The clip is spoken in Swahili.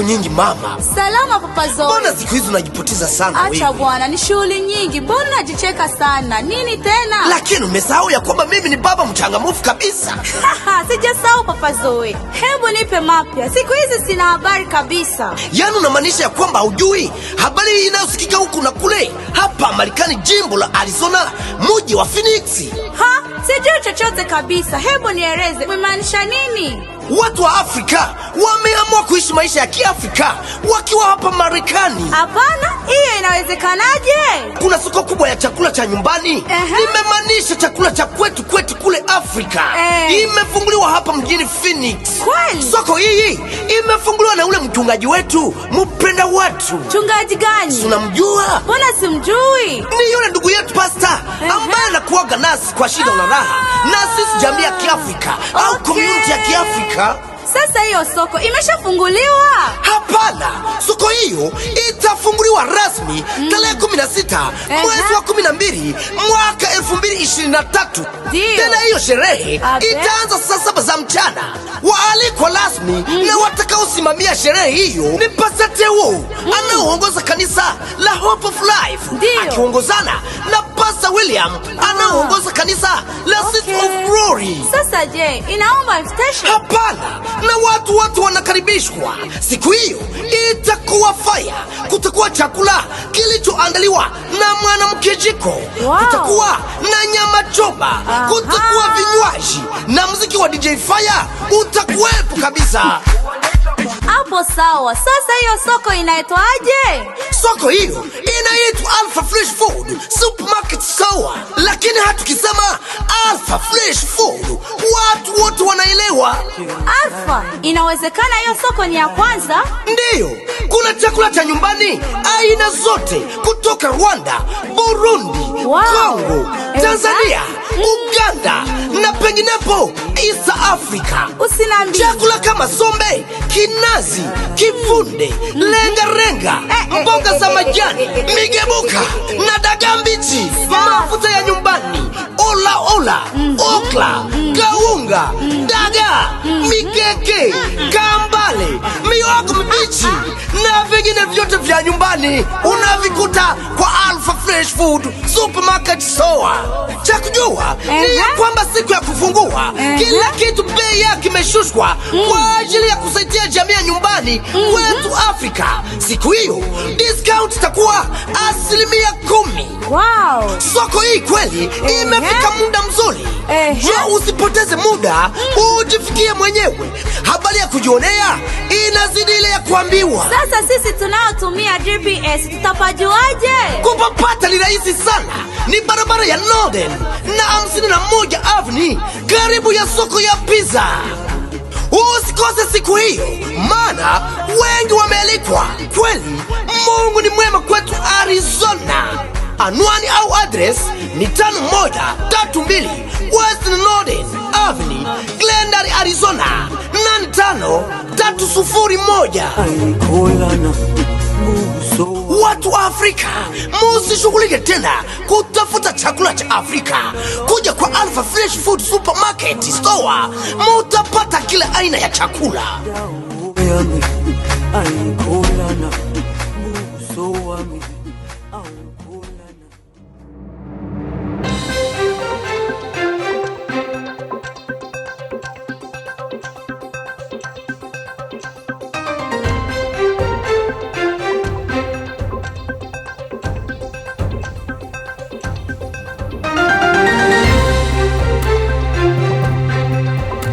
siku nyingi mama. Salama papa Zoe. Mbona siku hizi unajipoteza sana wewe? Acha bwana, ni shughuli nyingi. Mbona unajicheka sana? Nini tena? Lakini umesahau ya kwamba mimi ni baba mchangamfu kabisa. Sijasahau papa Zoe. Hebu nipe mapya. Siku hizi sina habari kabisa. Yaani unamaanisha ya kwamba hujui habari hii inayosikika huku na kule? Hapa Marekani, jimbo la Arizona, mji wa Phoenix. Sijui chochote kabisa. Hebu nieleze, umemaanisha nini? Watu wa Afrika wameamua kuishi maisha ya Kiafrika wakiwa hapa Marekani. Hapana, hiyo inawezekanaje? Kuna soko kubwa ya chakula cha nyumbani. Nimemaanisha chakula cha kwetu kule Afrika. Imefunguliwa hapa mjini Phoenix. Kweli? Soko hii imefunguliwa na ule mchungaji wetu, mpenda watu. Mchungaji gani? Unamjua? Mbona simjui? Ni yule ndugu yetu pastor ambaye anakuaga nasi kwa shida na raha. Na sisi jamii ya Kiafrika au community ya Kiafrika. Sasa hiyo soko imeshafunguliwa? Hapana, soko hiyo itafunguliwa rasmi tarehe 16 mwezi wa 12 mwaka 2023. Tena hiyo sherehe itaanza saa 7 za mchana. Waalikwa rasmi na watakaosimamia sherehe hiyo ni Pastor Teo anaoongoza kanisa la Hope of Life, akiongozana na Pastor William anaoongoza kanisa la City of Glory. Sasa je, inaomba invitation? Hapana, na watu wanakaribishwa. Siku hiyo itakuwa fire. Kutakuwa chakula kilichoandaliwa na mwanamke jiko. Kutakuwa na nyama choma. Kutakuwa vinywaji na muziki wa DJ Fire utakuwepo kabisa. Hapo sawa. Sasa hiyo soko inaitwaje? Soko hiyo inaitwa Alpha Fresh Food Supermarket Store. Lakini hatukisema Alpha Fresh Food, watu wote wanaelewa. Alpha, inawezekana hiyo soko ni ya kwanza? Ndiyo, kuna chakula cha nyumbani aina zote kutoka Rwanda, Burundi, Kongo, Tanzania, Uganda na penginepo East Africa. Usiniambie. Chakula kama sombe, kinazi, kivunde, rengarenga, mboga za majani, migebuka na dagaa mbichi, mafuta ya nyumbani, ocra, kaunga, dagaa, mikeke, kambale, mihogo mibichi na vingine vyote vya nyumbani unavikuta kwa Alpha Fresh Food Supermarket Store. Cha kujua ni ya kwamba siku ya kufungua kila kitu bei yake kimeshushwa kwa ajili ya kusaidia jamii ya nyumbani kwetu Afrika. Siku hiyo discount itakuwa 10%. Wow. Soko hii kweli imefika muda mzuri. Usipoteze muda, ujifikie mwenyewe. Habari ya kujionea inazidi ile ya kuambiwa. Sasa sisi tunaotumia GPS tutapajuaje? Kupapata ni rahisi sana. Ni barabara ya Northern na 51 Avenue karibu ya soko ya pizza. Usikose siku hiyo, maana wengi wamealikwa. Kweli Mungu ni mwema kwetu Arizona. Anwani au address ni 5132 West Northern Avenue, Glendale Arizona 95301. Watu wa Afrika, musishughulike tena kutafuta chakula cha Afrika. Kuja kwa Alpha Fresh Food Supermarket Store, mutapata kila aina ya chakula.